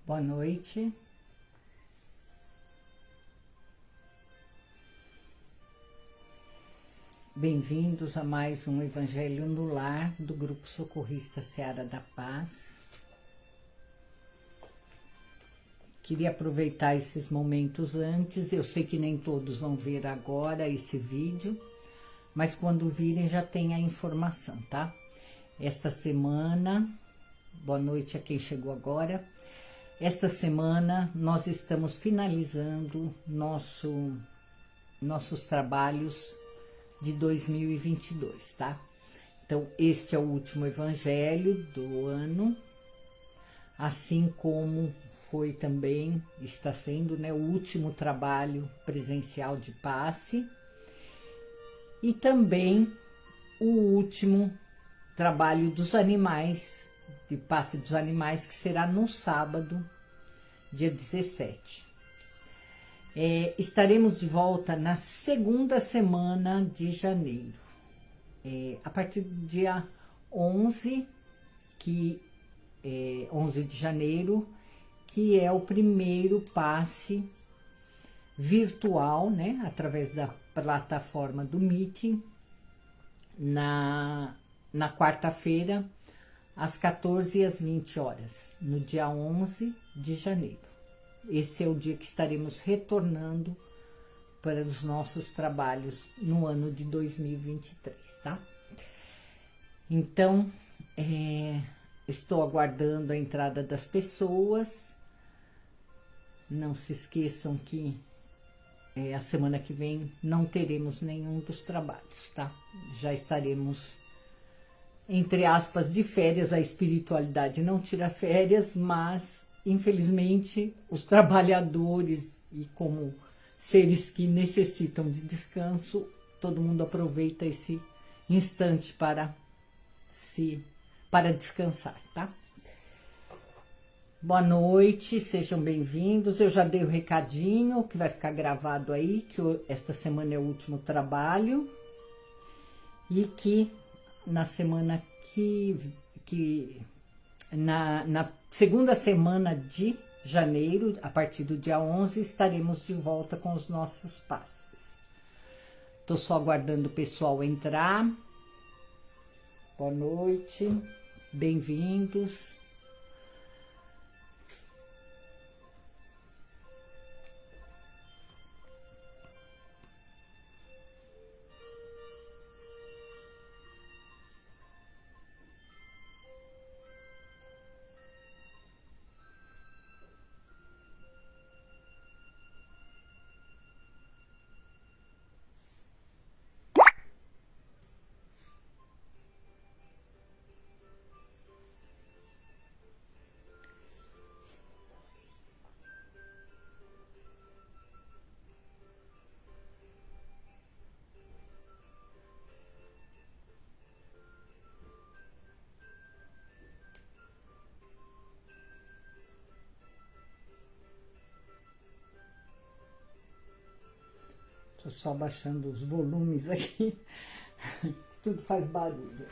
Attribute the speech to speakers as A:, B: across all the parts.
A: Boa noite. Bem-vindos a mais um Evangelho no Lar do Grupo Socorrista Seara da Paz. Queria aproveitar esses momentos antes, eu sei que nem todos vão ver agora esse vídeo, mas quando virem já tem a informação, tá? Esta semana, boa noite a quem chegou agora. Esta semana nós estamos finalizando nossos trabalhos de 2022, tá? Então, este é o último evangelho do ano, assim como foi também, está sendo, né, o último trabalho presencial de passe e também o último trabalho dos animais, de passe dos animais, que será no sábado, dia 17. Estaremos de volta na segunda semana de janeiro, a partir do dia 11 de janeiro, que é o primeiro passe virtual, né, através da plataforma do Meeting, na quarta-feira, às 14 e às 20 horas, no dia 11 de janeiro. Esse é o dia que estaremos retornando para os nossos trabalhos no ano de 2023, tá? Então, estou aguardando a entrada das pessoas. Não se esqueçam que a semana que vem não teremos nenhum dos trabalhos, tá? Já estaremos, entre aspas, de férias. A espiritualidade não tira férias, mas infelizmente os trabalhadores, e como seres que necessitam de descanso, todo mundo aproveita esse instante para descansar, tá? Boa noite, sejam bem-vindos. Eu já dei o recadinho que vai ficar gravado aí, que esta semana é o último trabalho e que na semana na segunda semana de janeiro, a partir do dia 11, estaremos de volta com os nossos passes. Estou só aguardando o pessoal entrar. Boa noite, bem-vindos. Estou só baixando os volumes aqui, tudo faz barulho.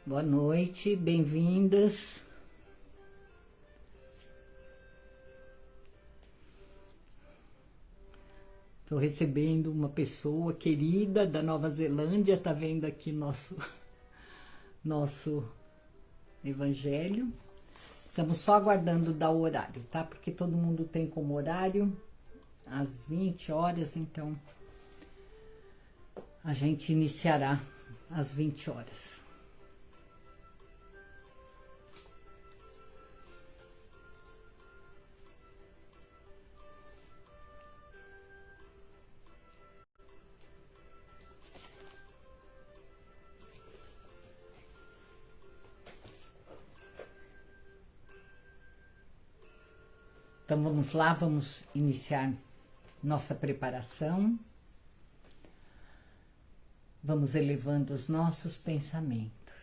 A: Boa noite, bem-vindas. Estou recebendo uma pessoa querida da Nova Zelândia, tá vendo aqui nosso evangelho. Estamos só aguardando dar o horário, tá? Porque todo mundo tem como horário às 20 horas, então a gente iniciará às 20 horas. Então vamos lá, vamos iniciar nossa preparação. Vamos elevando os nossos pensamentos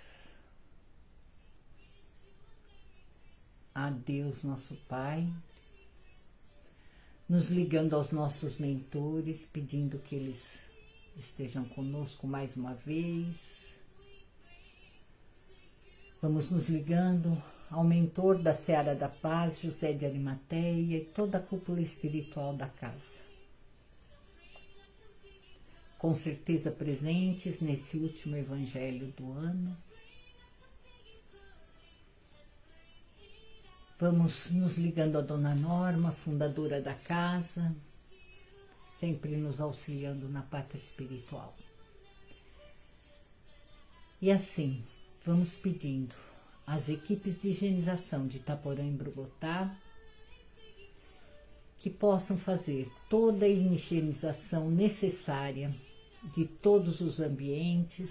A: a Deus, nosso Pai, nos ligando aos nossos mentores, pedindo que eles estejam conosco mais uma vez. Vamos nos ligando ao mentor da Seara da Paz, José de Arimateia, e toda a cúpula espiritual da casa. Com certeza presentes nesse último evangelho do ano. Vamos nos ligando a Dona Norma, fundadora da casa, sempre nos auxiliando na parte espiritual. E assim, vamos pedindo às equipes de higienização de Itaporã e Brugotá que possam fazer toda a higienização necessária de todos os ambientes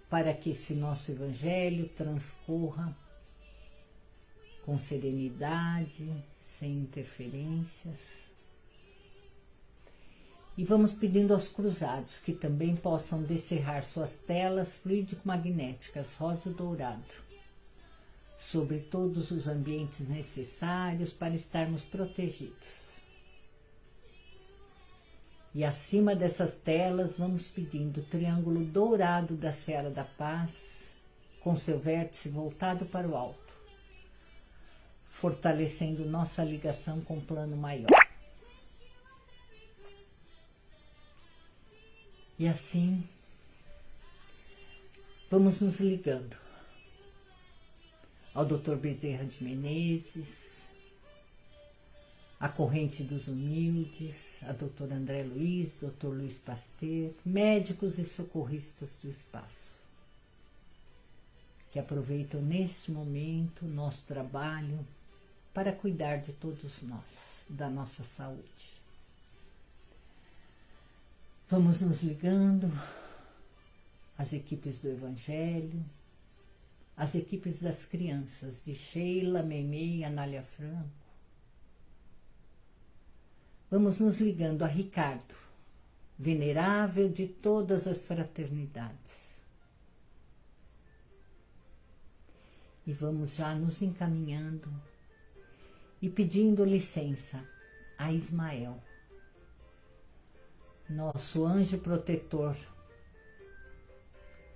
A: para que esse nosso evangelho transcorra com serenidade, sem interferências. E vamos pedindo aos cruzados que também possam descerrar suas telas fluídico-magnéticas rosa e dourado sobre todos os ambientes necessários para estarmos protegidos. E acima dessas telas vamos pedindo o triângulo dourado da Seara da Paz, com seu vértice voltado para o alto, fortalecendo nossa ligação com o plano maior. E assim, vamos nos ligando ao Dr. Bezerra de Menezes, a Corrente dos Humildes, a Dr. André Luiz, Dr. Luiz Pasteur, médicos e socorristas do espaço, que aproveitam neste momento nosso trabalho para cuidar de todos nós, da nossa saúde. Vamos nos ligando às equipes do Evangelho, às equipes das crianças, de Sheila, Memê e Anália Franco. Vamos nos ligando a Ricardo, venerável de todas as fraternidades. E vamos já nos encaminhando e pedindo licença a Ismael, nosso anjo protetor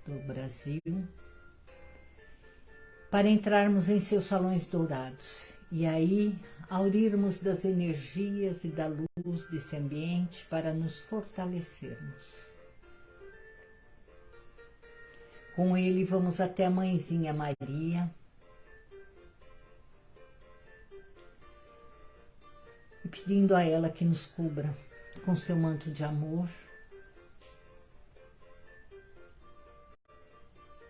A: do Brasil, para entrarmos em seus salões dourados e aí aurirmos das energias e da luz desse ambiente para nos fortalecermos. Com ele vamos até a Mãezinha Maria e pedindo a ela que nos cubra com seu manto de amor.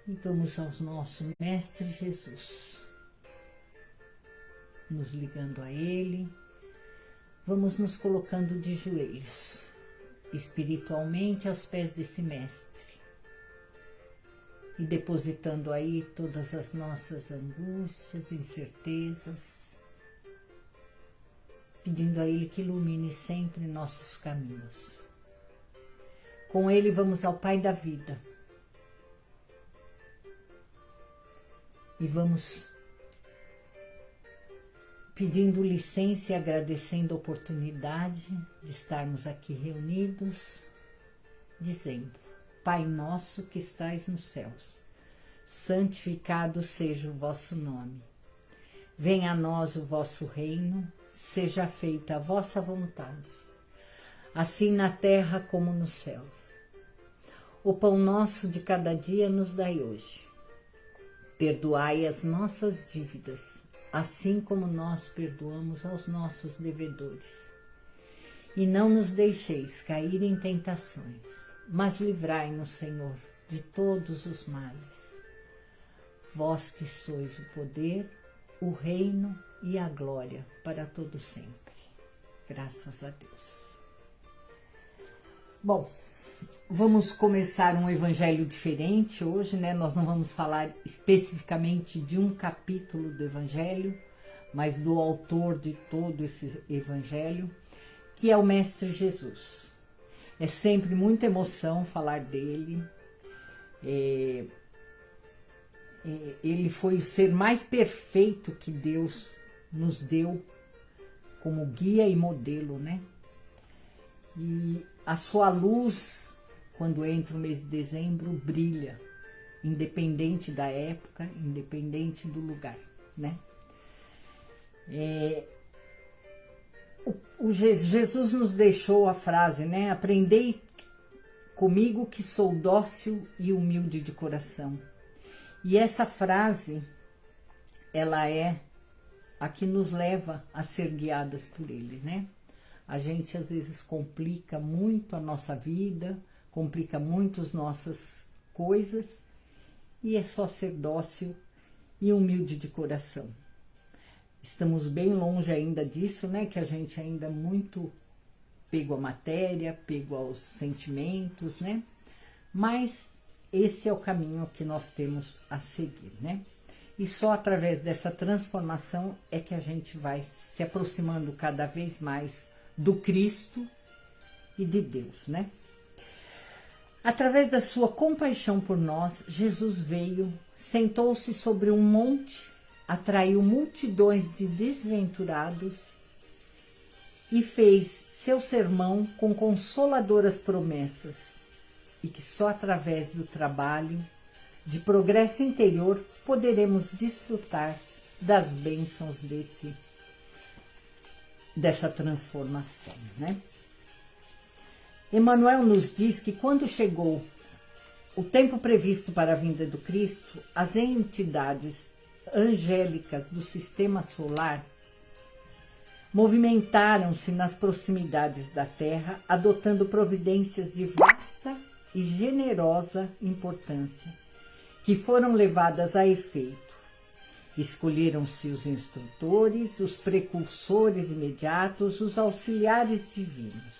A: E vamos ao nosso Mestre Jesus, nos ligando a Ele, vamos nos colocando de joelhos, espiritualmente aos pés desse Mestre, e depositando aí todas as nossas angústias, incertezas, pedindo a Ele que ilumine sempre nossos caminhos. Com Ele vamos ao Pai da vida, e vamos pedindo licença e agradecendo a oportunidade de estarmos aqui reunidos, dizendo: Pai nosso que estais nos céus, santificado seja o vosso nome. Venha a nós o vosso reino, seja feita a vossa vontade, assim na terra como no céu. O pão nosso de cada dia nos dai hoje. Perdoai as nossas dívidas, assim como nós perdoamos aos nossos devedores. E não nos deixeis cair em tentações, mas livrai-nos, Senhor, de todos os males. Vós que sois o poder, o reino e a glória para todo sempre. Graças a Deus. Bom, vamos começar um evangelho diferente hoje, né? Nós não vamos falar especificamente de um capítulo do evangelho, mas do autor de todo esse evangelho, que é o Mestre Jesus. É sempre muita emoção falar dele. Ele foi o ser mais perfeito que Deus nos deu como guia e modelo, né? E a sua luz, quando entra o mês de dezembro, brilha, independente da época, independente do lugar, né? Jesus nos deixou a frase, né? Aprendei comigo que sou dócil e humilde de coração. E essa frase, ela é a que nos leva a ser guiadas por ele, né? A gente às vezes complica muito a nossa vida, complica muito as nossas coisas, e é só ser dócil e humilde de coração. Estamos bem longe ainda disso, né? Que a gente ainda é muito pego à matéria, pego aos sentimentos, né? Mas esse é o caminho que nós temos a seguir, né? E só através dessa transformação é que a gente vai se aproximando cada vez mais do Cristo e de Deus, né? Através da sua compaixão por nós, Jesus veio, sentou-se sobre um monte, atraiu multidões de desventurados e fez seu sermão com consoladoras promessas, e que só através do trabalho de progresso interior poderemos desfrutar das bênçãos dessa transformação, né? Emmanuel nos diz que quando chegou o tempo previsto para a vinda do Cristo, as entidades angélicas do sistema solar movimentaram-se nas proximidades da Terra, adotando providências de vasta e generosa importância, que foram levadas a efeito. Escolheram-se os instrutores, os precursores imediatos, os auxiliares divinos.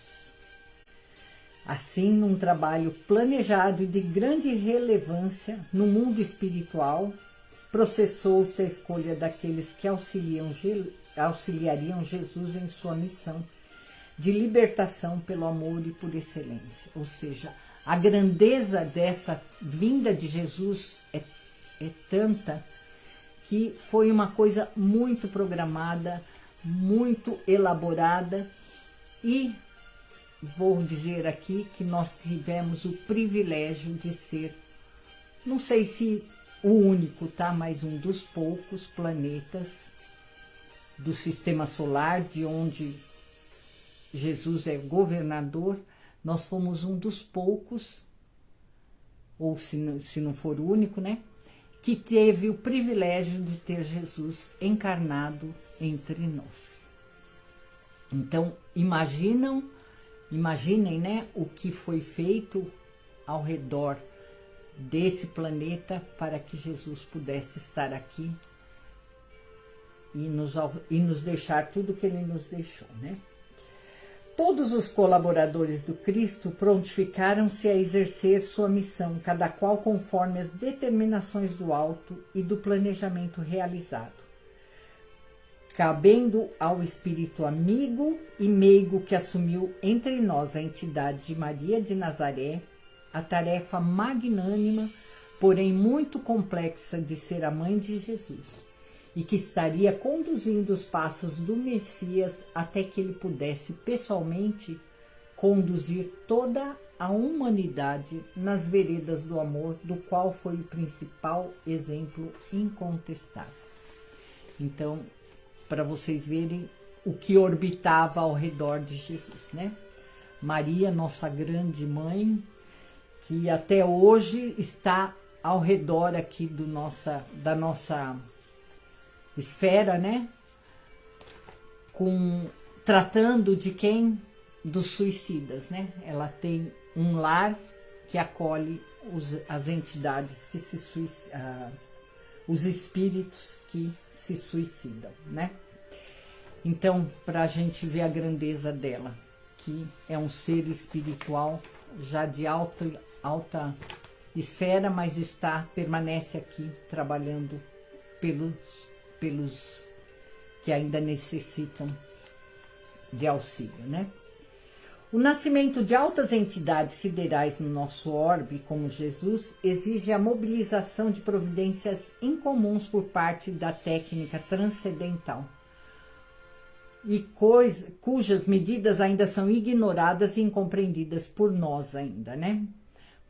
A: Assim, num trabalho planejado e de grande relevância no mundo espiritual, processou-se a escolha daqueles que auxiliariam Jesus em sua missão de libertação pelo amor e por excelência. Ou seja, a grandeza dessa vinda de Jesus é tanta que foi uma coisa muito programada, muito elaborada, e vou dizer aqui que nós tivemos o privilégio de ser, não sei se o único, tá? Mas um dos poucos planetas do sistema solar, de onde Jesus é governador. Nós fomos um dos poucos, ou se não for o único, né? Que teve o privilégio de ter Jesus encarnado entre nós. Então, imaginem, né, o que foi feito ao redor desse planeta para que Jesus pudesse estar aqui e nos deixar tudo que ele nos deixou, né? Todos os colaboradores do Cristo prontificaram-se a exercer sua missão, cada qual conforme as determinações do alto e do planejamento realizado, cabendo ao espírito amigo e meigo que assumiu entre nós a entidade de Maria de Nazaré, a tarefa magnânima, porém muito complexa, de ser a mãe de Jesus, e que estaria conduzindo os passos do Messias até que ele pudesse pessoalmente conduzir toda a humanidade nas veredas do amor, do qual foi o principal exemplo incontestável. Então, para vocês verem o que orbitava ao redor de Jesus, né? Maria, nossa grande mãe, que até hoje está ao redor aqui da nossa esfera, né? Tratando de quem? Dos suicidas, né? Ela tem um lar que acolhe as entidades que se suicidam, os espíritos que se suicidam, né? Então, para a gente ver a grandeza dela, que é um ser espiritual já de alta esfera, mas permanece aqui trabalhando pelos que ainda necessitam de auxílio, né? O nascimento de altas entidades siderais no nosso orbe, como Jesus, exige a mobilização de providências incomuns por parte da técnica transcendental, e cujas medidas ainda são ignoradas e incompreendidas por nós ainda, né?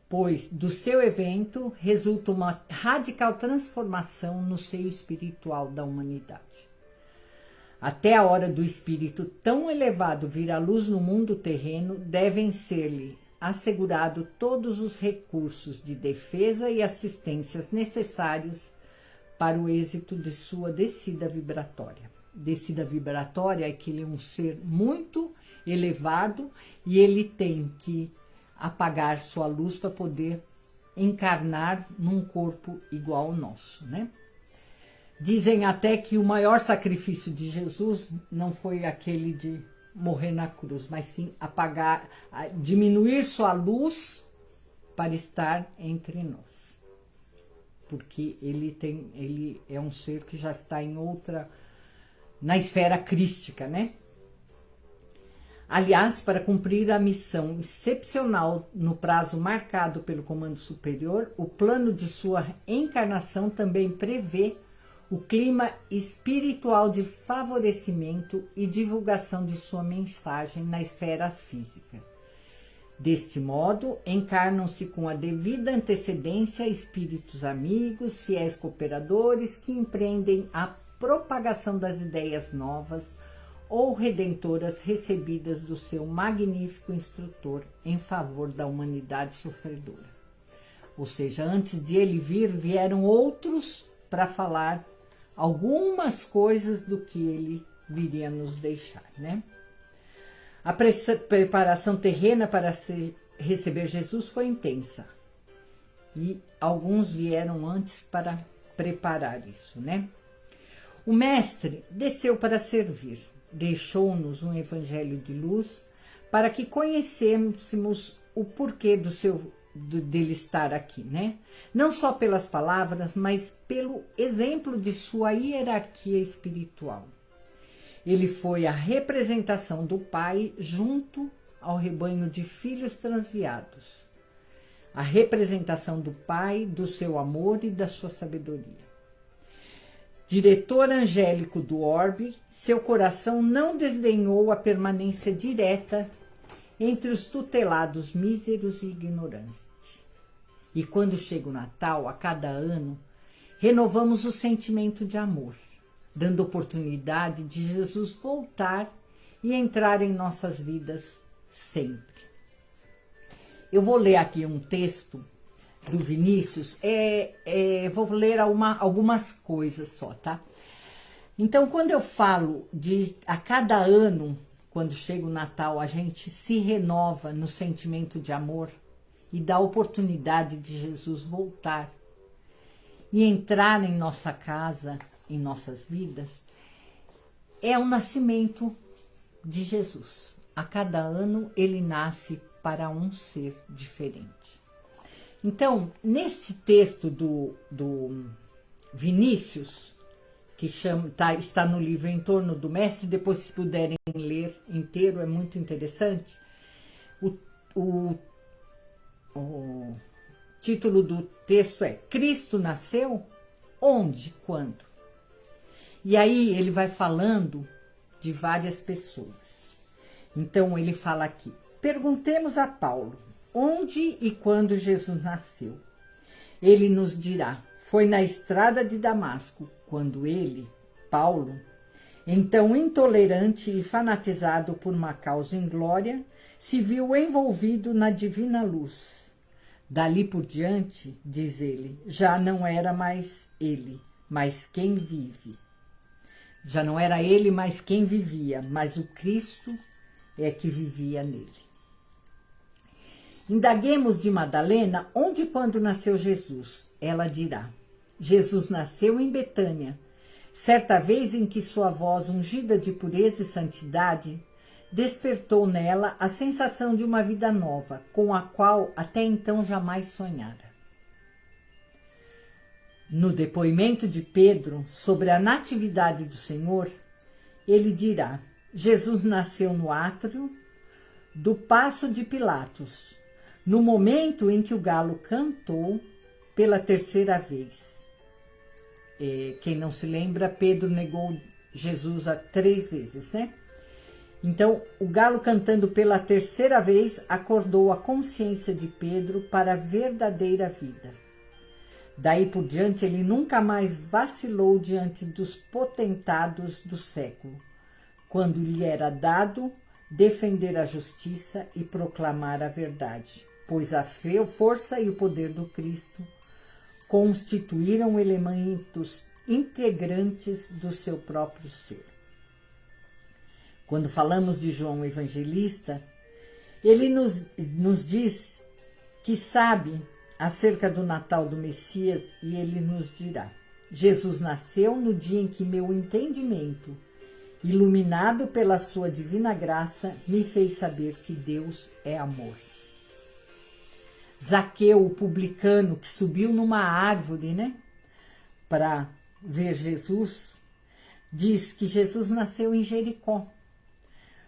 A: Pois do seu evento resulta uma radical transformação no seio espiritual da humanidade. Até a hora do espírito tão elevado vir à luz no mundo terreno, devem ser-lhe assegurados todos os recursos de defesa e assistências necessários para o êxito de sua descida vibratória. Descida vibratória é que ele é um ser muito elevado e ele tem que apagar sua luz para poder encarnar num corpo igual ao nosso, né? Dizem até que o maior sacrifício de Jesus não foi aquele de morrer na cruz, mas sim apagar, diminuir sua luz para estar entre nós. Porque ele é um ser que já está na esfera crística, né? Aliás, para cumprir a missão excepcional no prazo marcado pelo Comando Superior, o plano de sua encarnação também prevê o clima espiritual de favorecimento e divulgação de sua mensagem na esfera física. Deste modo, encarnam-se com a devida antecedência espíritos amigos, fiéis cooperadores que empreendem a propagação das ideias novas ou redentoras recebidas do seu magnífico instrutor em favor da humanidade sofredora. Ou seja, antes de ele vir, vieram outros para falar algumas coisas do que ele viria nos deixar, né? A preparação terrena para receber Jesus foi intensa e alguns vieram antes para preparar isso, né? O Mestre desceu para servir, deixou-nos um evangelho de luz para que conhecêssemos o porquê dele estar aqui, né? Não só pelas palavras, mas pelo exemplo de sua hierarquia espiritual. Ele foi a representação do Pai junto ao rebanho de filhos transviados. A representação do Pai, do seu amor e da sua sabedoria. Diretor angélico do orbe, seu coração não desdenhou a permanência direta entre os tutelados míseros e ignorantes. E quando chega o Natal, a cada ano, renovamos o sentimento de amor, dando oportunidade de Jesus voltar e entrar em nossas vidas sempre. Eu vou ler aqui um texto do Vinícius, vou ler algumas coisas só, tá? Então, quando eu falo de a cada ano, quando chega o Natal, a gente se renova no sentimento de amor e dá a oportunidade de Jesus voltar e entrar em nossa casa, em nossas vidas, é o nascimento de Jesus. A cada ano ele nasce para um ser diferente. Então, nesse texto do Vinícius, que está no livro Em Torno do Mestre, depois se puderem ler inteiro, é muito interessante. O título do texto é Cristo nasceu? Onde? Quando? E aí ele vai falando de várias pessoas. Então ele fala aqui, perguntemos a Paulo, onde e quando Jesus nasceu? Ele nos dirá, foi na estrada de Damasco, quando ele, Paulo, então intolerante e fanatizado por uma causa inglória, se viu envolvido na divina luz. Dali por diante, diz ele, já não era mais ele, mas quem vive. Já não era ele, mas quem vivia, mas o Cristo é que vivia nele. Indaguemos de Madalena onde e quando nasceu Jesus. Ela dirá, Jesus nasceu em Betânia, certa vez em que sua voz ungida de pureza e santidade despertou nela a sensação de uma vida nova, com a qual até então jamais sonhara. No depoimento de Pedro sobre a natividade do Senhor, ele dirá: Jesus nasceu no átrio do Paço de Pilatos, no momento em que o galo cantou pela terceira vez. Quem não se lembra, Pedro negou Jesus 3 vezes, né? Então, o galo cantando pela terceira vez acordou a consciência de Pedro para a verdadeira vida. Daí por diante, ele nunca mais vacilou diante dos potentados do século, quando lhe era dado defender a justiça e proclamar a verdade, pois a fé, a força e o poder do Cristo constituíram elementos integrantes do seu próprio ser. Quando falamos de João Evangelista, ele nos diz que sabe acerca do Natal do Messias e ele nos dirá: Jesus nasceu no dia em que meu entendimento, iluminado pela sua divina graça, me fez saber que Deus é amor. Zaqueu, o publicano, que subiu numa árvore, né, para ver Jesus, diz que Jesus nasceu em Jericó.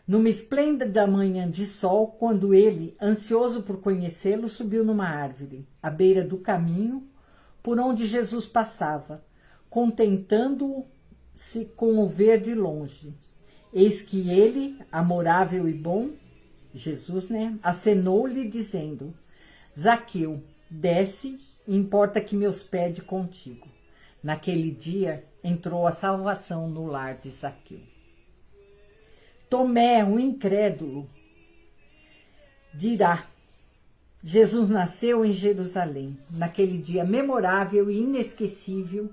A: Numa esplêndida manhã de sol, quando ele, ansioso por conhecê-lo, subiu numa árvore, à beira do caminho por onde Jesus passava, contentando-se com o ver de longe. Eis que ele, amorável e bom, Jesus, né, acenou-lhe dizendo: Zaqueu, desce, importa que me hospede contigo. Naquele dia entrou a salvação no lar de Zaqueu. Tomé, o incrédulo, dirá: Jesus nasceu em Jerusalém, naquele dia memorável e inesquecível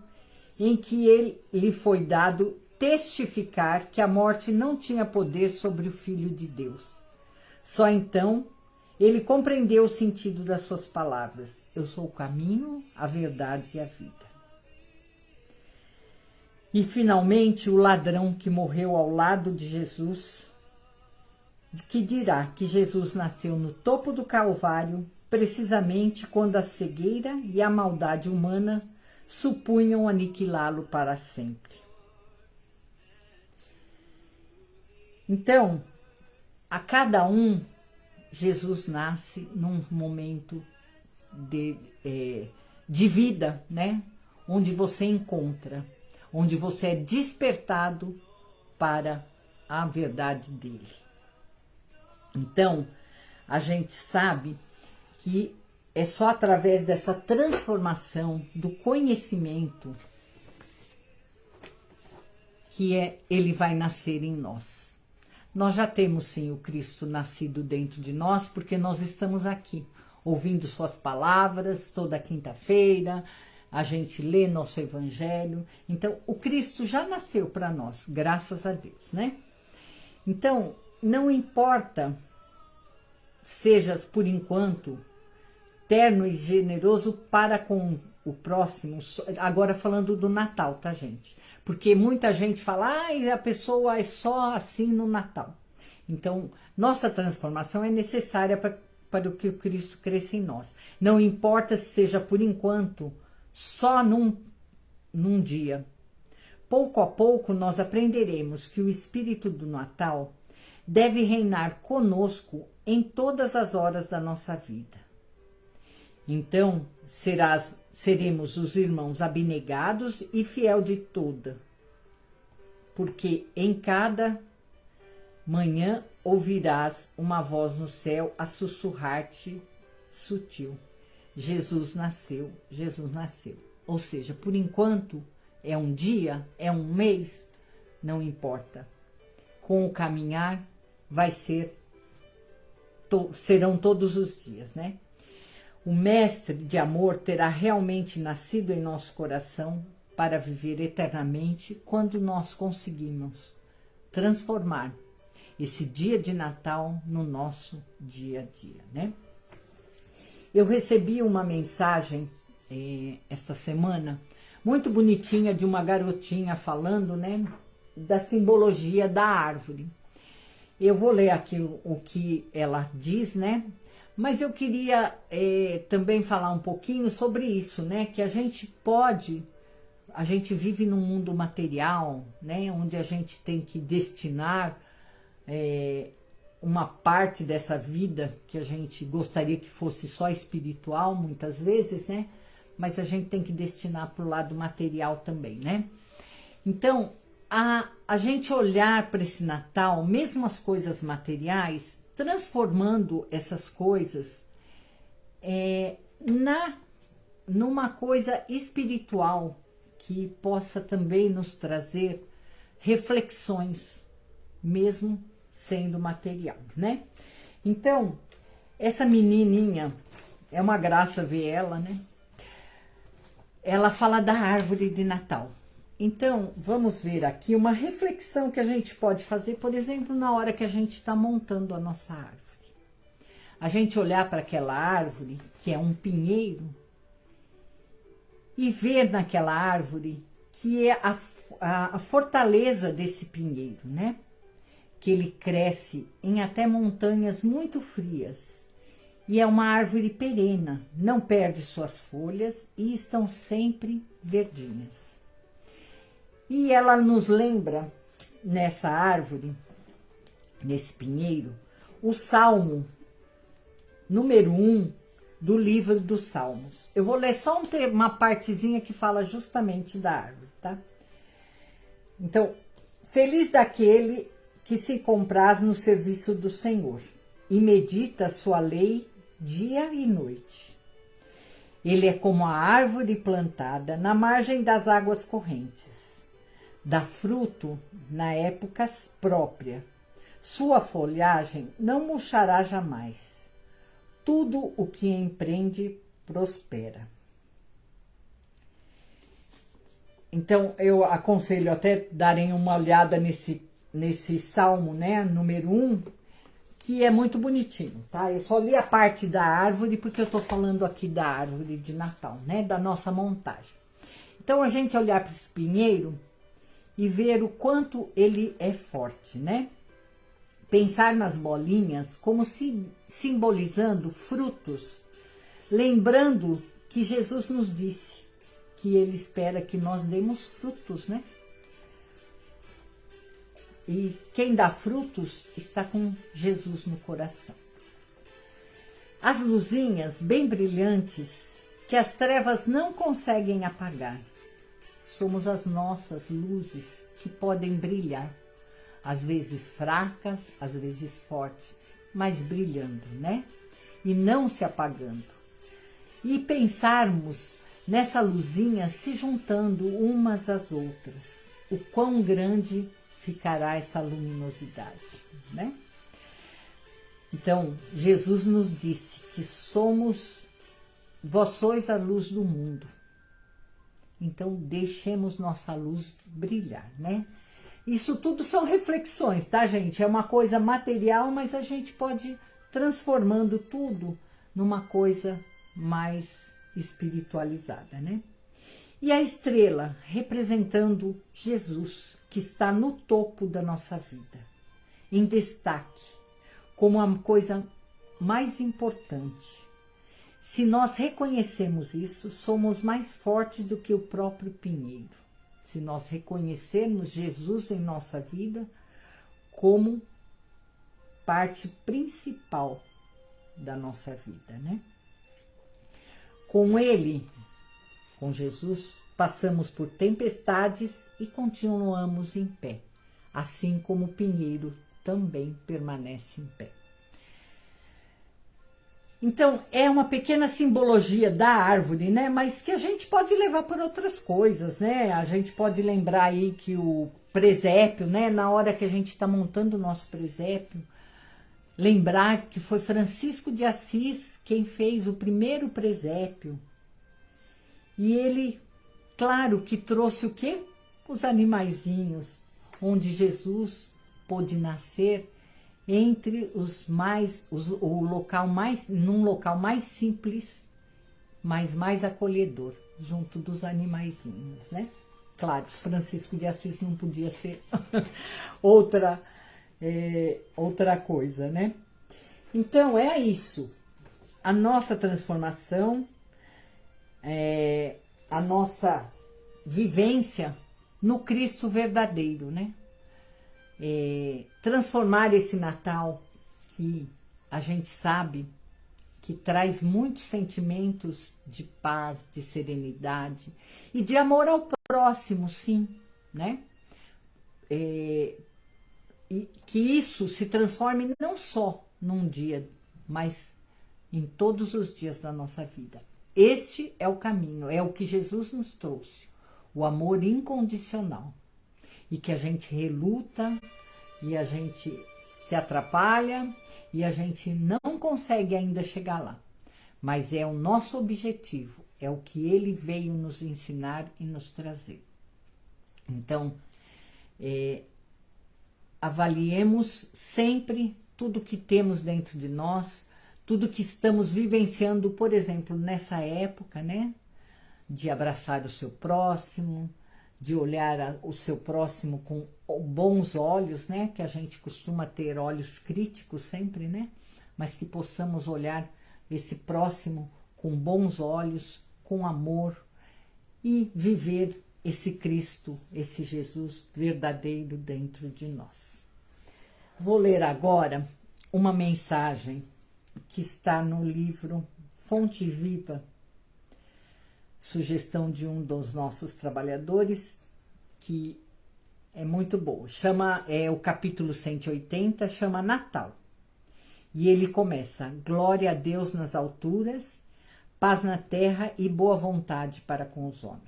A: em que lhe foi dado testificar que a morte não tinha poder sobre o Filho de Deus. Só então ele compreendeu o sentido das suas palavras: eu sou o caminho, a verdade e a vida. E finalmente o ladrão que morreu ao lado de Jesus, que dirá que Jesus nasceu no topo do Calvário, precisamente quando a cegueira e a maldade humana supunham aniquilá-lo para sempre. Então, a cada um, Jesus nasce num momento de vida, né? Onde você encontra, onde você é despertado para a verdade dele. Então, a gente sabe que é só através dessa transformação do conhecimento que ele vai nascer em nós. Nós já temos sim o Cristo nascido dentro de nós, porque nós estamos aqui, ouvindo suas palavras toda quinta-feira, a gente lê nosso evangelho. Então, o Cristo já nasceu para nós, graças a Deus, né? Então, não importa, sejas por enquanto terno e generoso para com o próximo, agora falando do Natal, tá, gente? Porque muita gente fala, a pessoa é só assim no Natal. Então, nossa transformação é necessária para que o Cristo cresça em nós. Não importa se seja por enquanto, só num dia. Pouco a pouco nós aprenderemos que o Espírito do Natal deve reinar conosco em todas as horas da nossa vida. Então, seremos os irmãos abnegados e fiel de toda, porque em cada manhã ouvirás uma voz no céu a sussurrar-te sutil: Jesus nasceu, Jesus nasceu. Ou seja, por enquanto, é um dia, é um mês, não importa. Com o caminhar, serão todos os dias, né? O Mestre de amor terá realmente nascido em nosso coração para viver eternamente quando nós conseguimos transformar esse dia de Natal no nosso dia a dia, né? Eu recebi uma mensagem essa semana, muito bonitinha, de uma garotinha falando, né, da simbologia da árvore. Eu vou ler aqui o que ela diz, né? Mas eu queria também falar um pouquinho sobre isso, né? Que a gente pode, a gente vive num mundo material, né, onde a gente tem que destinar uma parte dessa vida que a gente gostaria que fosse só espiritual, muitas vezes, né? Mas a gente tem que destinar para o lado material também, né? Então, a gente olhar para esse Natal, mesmo as coisas materiais, transformando essas coisas numa coisa espiritual que possa também nos trazer reflexões, mesmo sendo material, né? Então, essa menininha, é uma graça ver ela, né? Ela fala da árvore de Natal. Então, vamos ver aqui uma reflexão que a gente pode fazer, por exemplo, na hora que a gente está montando a nossa árvore. A gente olhar para aquela árvore, que é um pinheiro, e ver naquela árvore que é a fortaleza desse pinheiro, né? Que ele cresce em até montanhas muito frias. E é uma árvore perena, não perde suas folhas e estão sempre verdinhas. E ela nos lembra, nessa árvore, nesse pinheiro, o Salmo número 1 do livro dos Salmos. Eu vou ler só uma partezinha que fala justamente da árvore, tá? Então, feliz daquele que se compraz no serviço do Senhor e medita sua lei dia e noite. Ele é como a árvore plantada na margem das águas correntes. Dá fruto na época própria. Sua folhagem não murchará jamais. Tudo o que empreende prospera. Então, eu aconselho até darem uma olhada nesse salmo, né, número 1, que é muito bonitinho, tá? Eu só li a parte da árvore porque eu tô falando aqui da árvore de Natal, né, da nossa montagem. Então, a gente olhar para esse pinheiro e ver o quanto ele é forte, né? Pensar nas bolinhas como se simbolizando frutos, lembrando que Jesus nos disse que ele espera que nós demos frutos, né? E quem dá frutos está com Jesus no coração. As luzinhas bem brilhantes que as trevas não conseguem apagar. Somos as nossas luzes que podem brilhar. Às vezes fracas, às vezes fortes, mas brilhando, né? E não se apagando. E pensarmos nessa luzinha se juntando umas às outras. O quão grande ficará essa luminosidade, né? Então, Jesus nos disse que vós sois a luz do mundo. Então, deixemos nossa luz brilhar, né? Isso tudo são reflexões, tá, gente? É uma coisa material, mas a gente pode ir transformando tudo numa coisa mais espiritualizada, né? E a estrela representando Jesus, que está no topo da nossa vida, em destaque, como a coisa mais importante. Se nós reconhecemos isso, somos mais fortes do que o próprio pinheiro. Se nós reconhecermos Jesus em nossa vida como parte principal da nossa vida, né? Com ele, com Jesus, passamos por tempestades e continuamos em pé, assim como o pinheiro também permanece em pé. Então, é uma pequena simbologia da árvore, né? Mas que a gente pode levar por outras coisas, né? A gente pode lembrar aí que o presépio, né? Na hora que a gente está montando o nosso presépio, lembrar que foi Francisco de Assis quem fez o primeiro presépio. E ele, claro, que trouxe o quê? Os animaizinhos, onde Jesus pôde nascer entre num local mais simples, mas mais acolhedor, junto dos animaizinhos, né? Claro, Francisco de Assis não podia ser outra coisa, né? Então, é isso. A nossa transformação, a nossa vivência no Cristo verdadeiro, né? Transformar esse Natal que a gente sabe que traz muitos sentimentos de paz, de serenidade e de amor ao próximo, sim, né? E que isso se transforme não só num dia, mas em todos os dias da nossa vida. Este é o caminho, é o que Jesus nos trouxe, o amor incondicional. E que a gente reluta, e a gente se atrapalha, e a gente não consegue ainda chegar lá. Mas é o nosso objetivo, é o que ele veio nos ensinar e nos trazer. Então, avaliemos sempre tudo que temos dentro de nós, tudo que estamos vivenciando, por exemplo, nessa época, né? De abraçar o seu próximo, de olhar o seu próximo com bons olhos, né? Que a gente costuma ter olhos críticos sempre, né? Mas que possamos olhar esse próximo com bons olhos, com amor e viver esse Cristo, esse Jesus verdadeiro dentro de nós. Vou ler agora uma mensagem que está no livro Fonte Viva, sugestão de um dos nossos trabalhadores, que é muito boa. O capítulo 180, chama Natal. E ele começa: glória a Deus nas alturas, paz na terra e boa vontade para com os homens.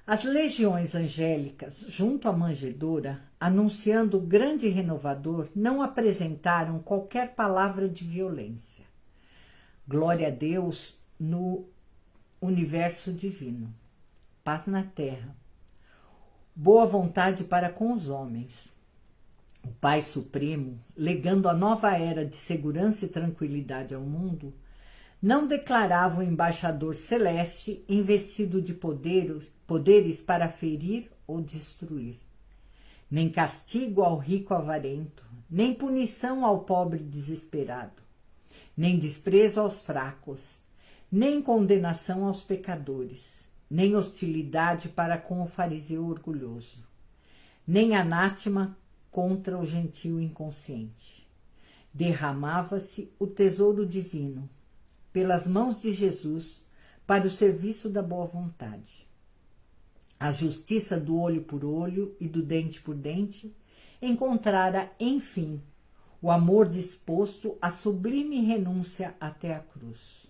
A: As legiões angélicas, junto à manjedoura, anunciando o grande renovador, não apresentaram qualquer palavra de violência. Glória a Deus no universo divino, paz na terra, boa vontade para com os homens. O Pai Supremo, legando a nova era de segurança e tranquilidade ao mundo, não declarava o embaixador celeste investido de poderes para ferir ou destruir, nem castigo ao rico avarento, nem punição ao pobre desesperado, nem desprezo aos fracos, nem condenação aos pecadores, nem hostilidade para com o fariseu orgulhoso, nem anátema contra o gentio inconsciente. Derramava-se o tesouro divino, pelas mãos de Jesus, para o serviço da boa vontade. A justiça do olho por olho e do dente por dente encontrara, enfim, o amor disposto à sublime renúncia até a cruz.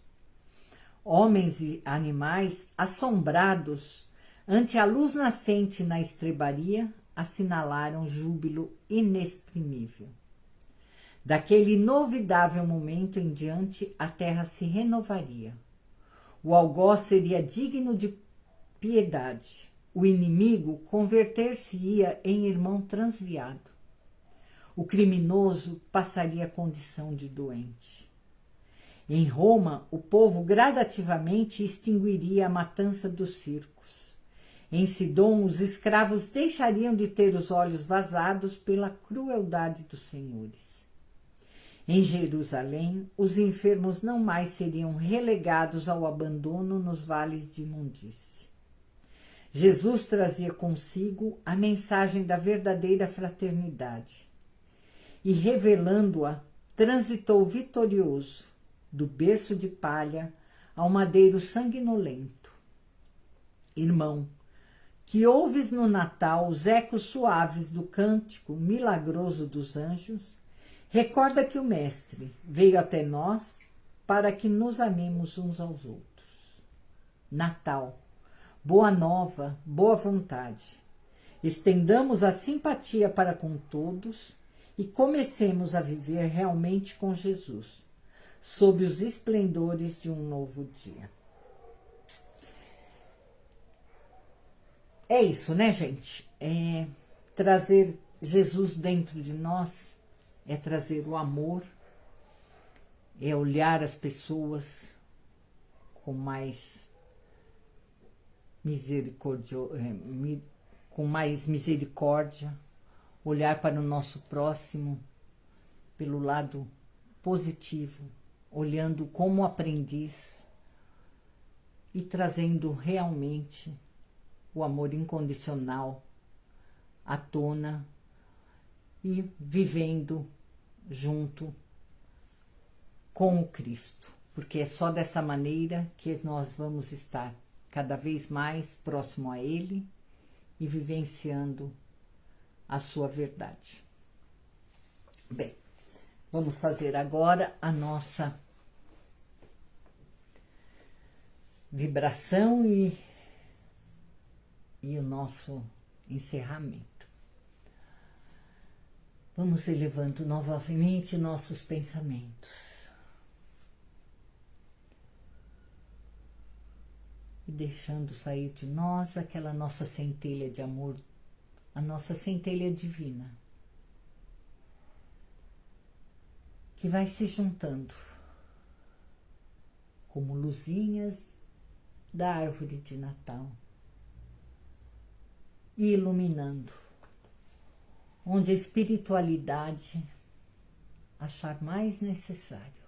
A: Homens e animais, assombrados ante a luz nascente na estrebaria, assinalaram júbilo inexprimível. Daquele inovidável momento em diante, a terra se renovaria. O algoz seria digno de piedade. O inimigo converter-se-ia em irmão transviado. O criminoso passaria a condição de doente. Em Roma, o povo gradativamente extinguiria a matança dos circos. Em Sidom, os escravos deixariam de ter os olhos vazados pela crueldade dos senhores. Em Jerusalém, os enfermos não mais seriam relegados ao abandono nos vales de imundície. Jesus trazia consigo a mensagem da verdadeira fraternidade e, revelando-a, transitou vitorioso do berço de palha ao madeiro sanguinolento. Irmão, que ouves no Natal os ecos suaves do cântico milagroso dos anjos, recorda que o Mestre veio até nós para que nos amemos uns aos outros. Natal, boa nova, boa vontade. Estendamos a simpatia para com todos e comecemos a viver realmente com Jesus, sob os esplendores de um novo dia. É isso, né, gente? É trazer Jesus dentro de nós, é trazer o amor, é olhar as pessoas com mais misericórdia, olhar para o nosso próximo pelo lado positivo, olhando como aprendiz e trazendo realmente o amor incondicional à tona e vivendo junto com o Cristo, porque é só dessa maneira que nós vamos estar cada vez mais próximo a Ele e vivenciando a sua verdade. Bem, vamos fazer agora a nossa vibração e o nosso encerramento. Vamos elevando novamente nossos pensamentos. E deixando sair de nós aquela nossa centelha de amor, a nossa centelha divina, que vai se juntando como luzinhas da árvore de Natal e iluminando onde a espiritualidade achar mais necessário.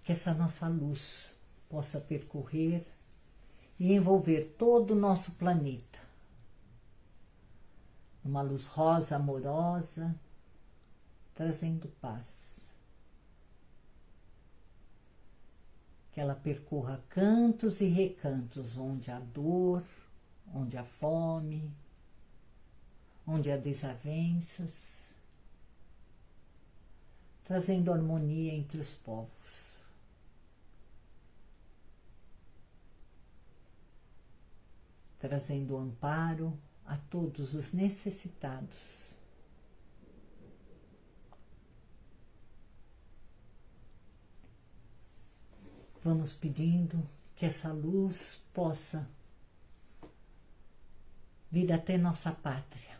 A: Que essa nossa luz possa percorrer e envolver todo o nosso planeta. Uma luz rosa amorosa, trazendo paz. Que ela percorra cantos e recantos onde há dor, onde há fome, onde há desavenças, trazendo harmonia entre os povos. Trazendo amparo a todos os necessitados. Vamos pedindo que essa luz possa vir até nossa pátria,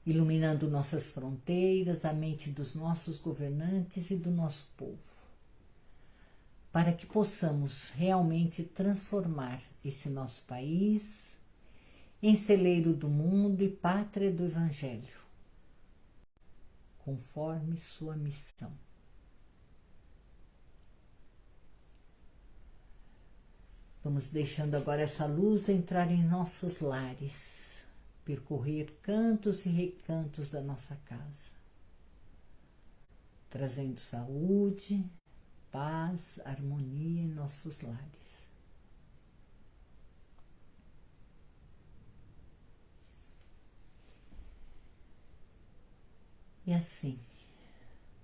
A: iluminando nossas fronteiras, a mente dos nossos governantes e do nosso povo, para que possamos realmente transformar esse nosso país em celeiro do mundo e pátria do Evangelho, conforme sua missão. Vamos deixando agora essa luz entrar em nossos lares, percorrer cantos e recantos da nossa casa, trazendo saúde, paz, harmonia em nossos lares. E assim,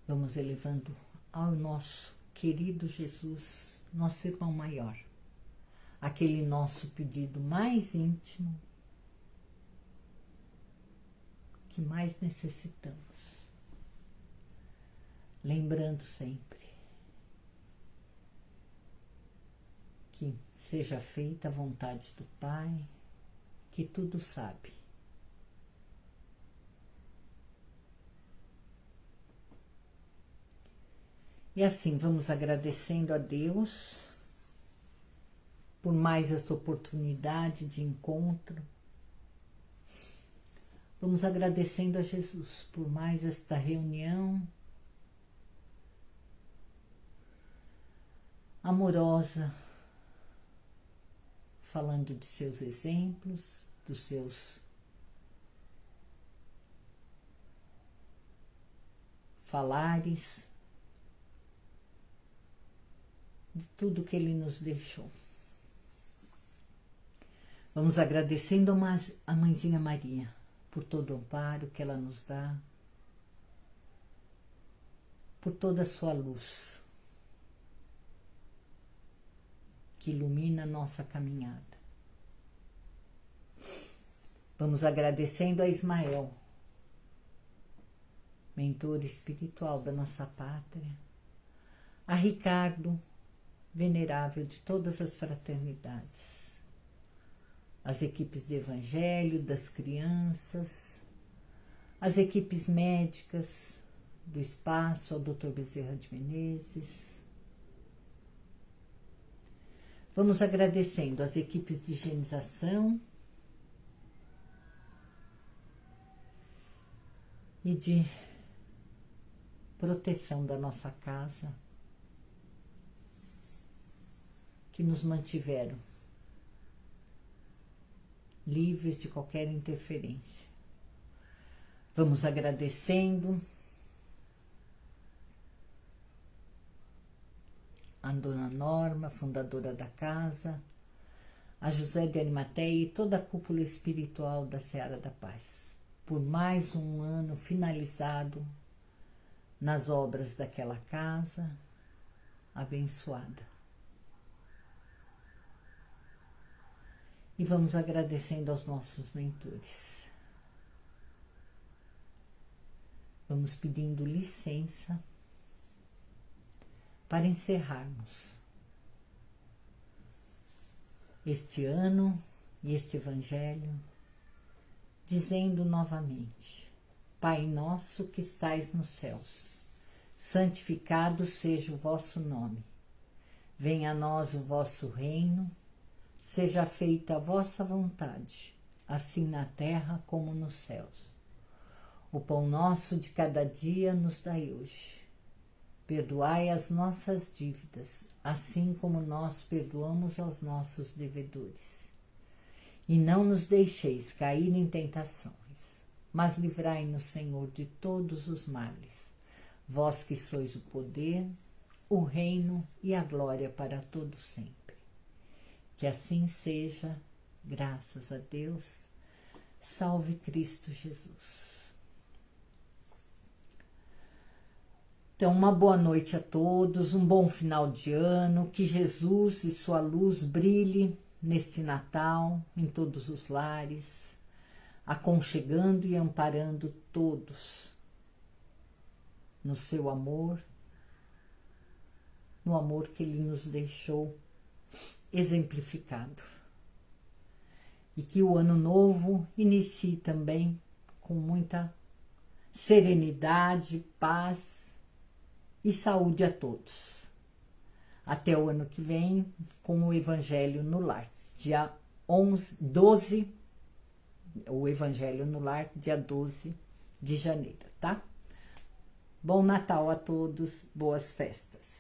A: vamos elevando ao nosso querido Jesus, nosso irmão maior, aquele nosso pedido mais íntimo, que mais necessitamos. Lembrando sempre que seja feita a vontade do Pai, que tudo sabe. E assim vamos agradecendo a Deus por mais essa oportunidade de encontro. Vamos agradecendo a Jesus por mais esta reunião amorosa, falando de seus exemplos, dos seus falares, de tudo que Ele nos deixou. Vamos agradecendo a Mãezinha Maria por todo o amparo que ela nos dá, por toda a sua luz que ilumina a nossa caminhada. Vamos agradecendo a Ismael, mentor espiritual da nossa pátria, a Ricardo, venerável de todas as fraternidades, as equipes de Evangelho, das crianças, as equipes médicas do espaço, ao Dr. Bezerra de Menezes. Vamos agradecendo as equipes de higienização e de proteção da nossa casa, que nos mantiveram livres de qualquer interferência. Vamos agradecendo a Dona Norma, fundadora da casa, a José de Arimateia e toda a cúpula espiritual da Seara da Paz, por mais um ano finalizado nas obras daquela casa abençoada. E vamos agradecendo aos nossos mentores. Vamos pedindo licença para encerrarmos este ano e este Evangelho, dizendo novamente: Pai nosso que estais nos céus, santificado seja o vosso nome. Venha a nós o vosso reino, seja feita a vossa vontade, assim na terra como nos céus. O pão nosso de cada dia nos dai hoje. Perdoai as nossas dívidas, assim como nós perdoamos aos nossos devedores. E não nos deixeis cair em tentações, mas livrai-nos, Senhor, de todos os males. Vós que sois o poder, o reino e a glória para todo sempre. Que assim seja, graças a Deus. Salve Cristo Jesus. Então, uma boa noite a todos, um bom final de ano, que Jesus e sua luz brilhe neste Natal, em todos os lares, aconchegando e amparando todos no seu amor, no amor que Ele nos deixou exemplificado. E que o ano novo inicie também com muita serenidade, paz e saúde a todos. Até o ano que vem com o Evangelho no Lar, dia 12, o Evangelho no Lar, dia 12 de janeiro, tá? Bom Natal a todos, boas festas.